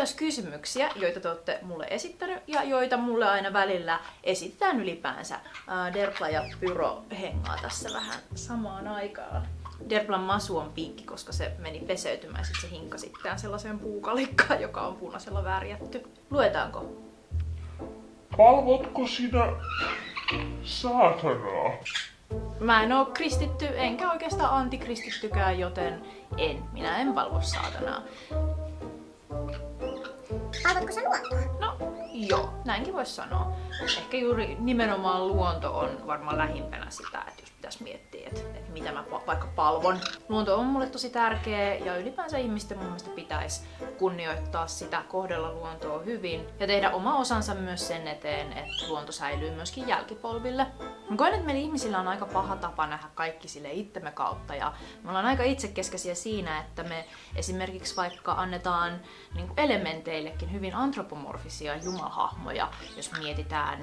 myös kysymyksiä, joita te olette mulle esittänyt ja joita mulle aina välillä esitetään ylipäänsä. Derpla ja Pyro hengaa tässä vähän samaan aikaan. Derplan masu on pinkki, koska se meni peseytymään ja sitten se hinkasi itseään sellaiseen puukalikkaan, joka on punaisella värjätty. Luetaanko? Palvotko sinä saatanaa? Mä en oo kristitty, enkä oikeastaan antikristittykään, joten minä en palvo saatanaa. Palvotko sä luontoa? No joo, näinkin vois sanoa. Ehkä juuri nimenomaan luonto on varmaan lähimpänä sitä, että jos pitäisi miettiä, että mitä mä vaikka palvon. Luonto on mulle tosi tärkeä ja ylipäänsä ihmisten mun mielestä pitäisi kunnioittaa sitä, kohdella luontoa hyvin ja tehdä oma osansa myös sen eteen, että luonto säilyy myöskin jälkipolville. Mä koen, että meillä ihmisillä on aika paha tapa nähdä kaikki sille itsemme kautta ja me ollaan aika itsekeskeisiä siinä, että me esimerkiksi vaikka annetaan niin kuin elementeillekin hyvin antropomorfisia jumalhahmoja, jos mietitään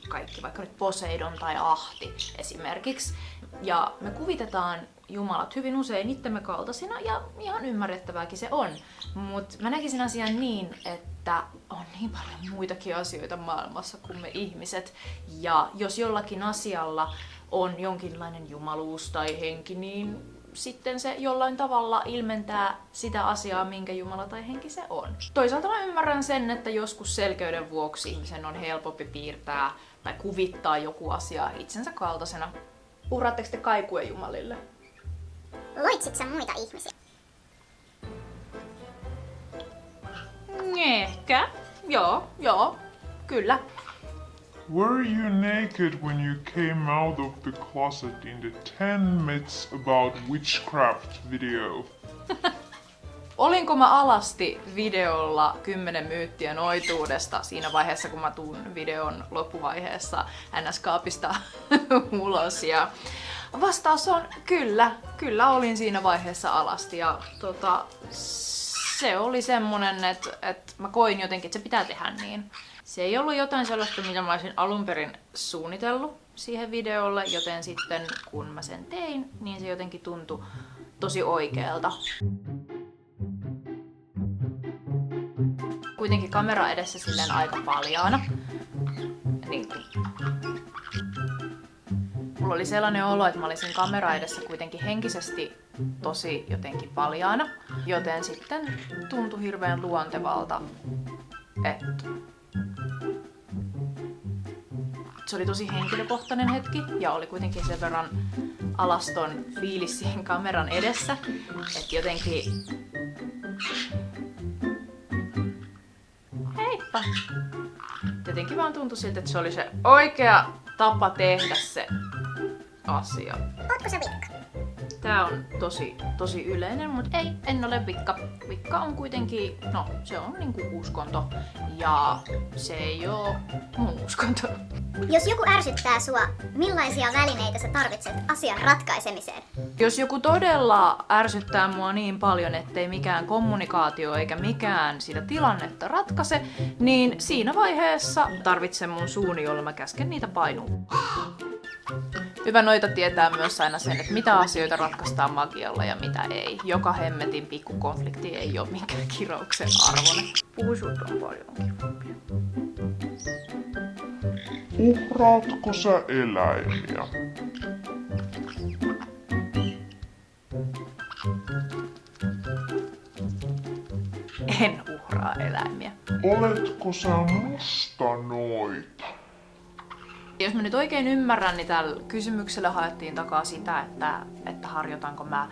kaikki vaikka nyt Poseidon tai Ahti esimerkiksi. Ja me kuvitetaan jumalat hyvin usein itsemme kaltaisina ja ihan ymmärrettävääkin se on. Mutta mä näkisin asian niin, että on niin paljon muitakin asioita maailmassa kuin me ihmiset. Ja jos jollakin asialla on jonkinlainen jumaluus tai henki, niin sitten se jollain tavalla ilmentää sitä asiaa, minkä Jumala tai henki se on. Toisaalta mä ymmärrän sen, että joskus selkeyden vuoksi ihmisen on helpompi piirtää tai kuvittaa joku asia itsensä kaltaisena. Uhraatteko te kaikuja jumalille? Loitsitko sä muita ihmisiä? Ehkä. Joo, kyllä. Were you naked when you came out of the closet in the 10 myths about witchcraft video? Olinko mä alasti videolla 10 myyttiä noituudesta siinä vaiheessa, kun mä tuun videon loppuvaiheessa NS-kaapista ulos? Ja vastaus on kyllä olin siinä vaiheessa alasti ja se oli semmonen, että mä koin jotenkin, että se pitää tehdä niin. Se ei ollut jotain sellaista, mitä mä olisin alun perin suunnitellut siihen videolle, joten sitten kun mä sen tein, niin se jotenkin tuntui tosi oikealta. Kuitenkin kamera edessä silleen aika paljaana. Niin mulla oli sellainen olo, että mä olisin kamera edessä kuitenkin henkisesti tosi jotenkin paljaana, joten sitten tuntui hirveän luontevalta, että se oli tosi henkilökohtainen hetki ja oli kuitenkin sen verran alaston fiilis siihen kameran edessä, että jotenkin... Heippa! Jotenkin vaan tuntui siltä, että se oli se oikea tapa tehdä se asia. Ootko sä vikka? Tää on tosi yleinen, mutta en ole vikka. Vikka on kuitenkin, se on niinku uskonto ja se ei oo mun uskonto. Jos joku ärsyttää sua, millaisia välineitä sä tarvitset asian ratkaisemiseen? Jos joku todella ärsyttää mua niin paljon, ettei mikään kommunikaatio eikä mikään sitä tilannetta ratkaise, niin siinä vaiheessa tarvitsen mun suuni, jolla mä käsken niitä painua. Hyvä noita tietää myös aina sen, että mitä asioita ratkaistaan magialla ja mitä ei. Joka hemmetin pikkukonflikti ei ole minkään kirouksen arvoinen. Puusut on paljon kirouksia. Uhraatko sä eläimiä? En uhraa eläimiä. Oletko sä mustanoita? Jos mä nyt oikein ymmärrän, niin tällä kysymyksellä haettiin takaa sitä, että harjoitanko mä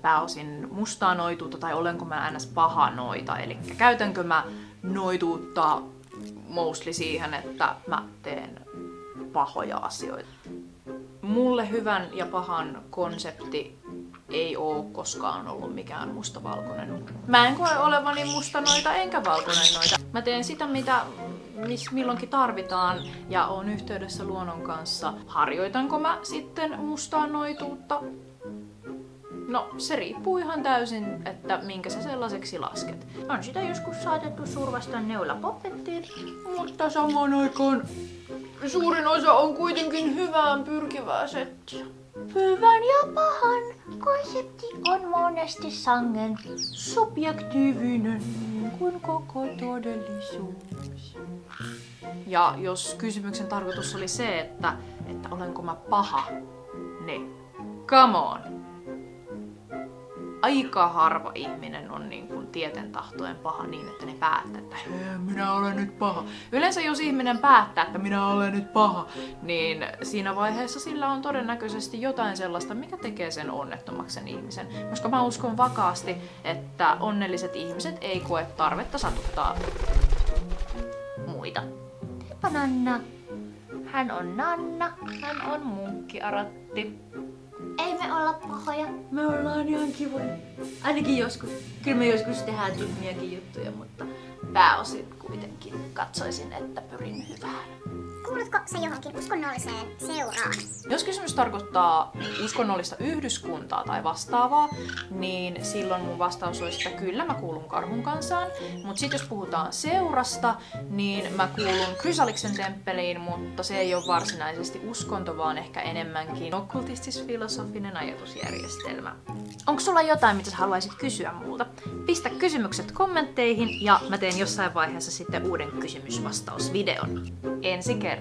pääosin mustaa noituutta tai olenko mä ns. Paha noita. Eli käytänkö mä noituutta mostly siihen, että mä teen pahoja asioita. Mulle hyvän ja pahan konsepti ei oo koskaan ollut mikään mustavalkoinen. Mä en koe olevani mustanoita enkä valkoinen noita. Mä teen sitä, mitä milloinkin tarvitaan ja oon yhteydessä luonnon kanssa. Harjoitanko mä sitten mustaa noituutta? No, se riippuu ihan täysin, että minkä sä sellaiseksi lasket. On sitä joskus saatettu survasta neulapopettiin, mutta samaan aikaan suurin osa on kuitenkin hyvään pyrkivää settiä. Hyvän ja pahan konsepti on monesti sangen Subjektiivinen. niin kuin koko todellisuus. Ja jos kysymyksen tarkoitus oli se, että olenko mä paha, niin come on! Aika harva ihminen on niin kuin tieten tahtoen paha niin, että ne päättää, että minä olen nyt paha. Yleensä jos ihminen päättää, että minä olen nyt paha, niin siinä vaiheessa sillä on todennäköisesti jotain sellaista, mikä tekee sen onnettomaksi sen ihmisen. Koska mä uskon vakaasti, että onnelliset ihmiset ei koe tarvetta satuttaa muita. Heippa Nanna! Hän on Nanna, hän on munkkiaratti. Ei me olla pahoja. Me ollaan ihan kivoja. Ainakin joskus. Kyllä me joskus tehdään tyhmiäkin juttuja, mutta pääosin kuitenkin katsoisin, että pyrin hyvään. Kuulutko se johonkin uskonnolliseen seuraan? Jos kysymys tarkoittaa uskonnollista yhdyskuntaa tai vastaavaa, niin silloin mun vastaus olisi, että kyllä mä kuulun Karhun kansaan. Mutta sitten jos puhutaan seurasta, niin mä kuulun Chrysaliksen temppeliin, mutta se ei ole varsinaisesti uskonto, vaan ehkä enemmänkin okkultistis-filosofinen ajatusjärjestelmä. Onko sulla jotain, mitä sä haluaisit kysyä multa? Pistä kysymykset kommentteihin ja mä teen jossain vaiheessa sitten uuden kysymysvastausvideon. Ensi kertaan.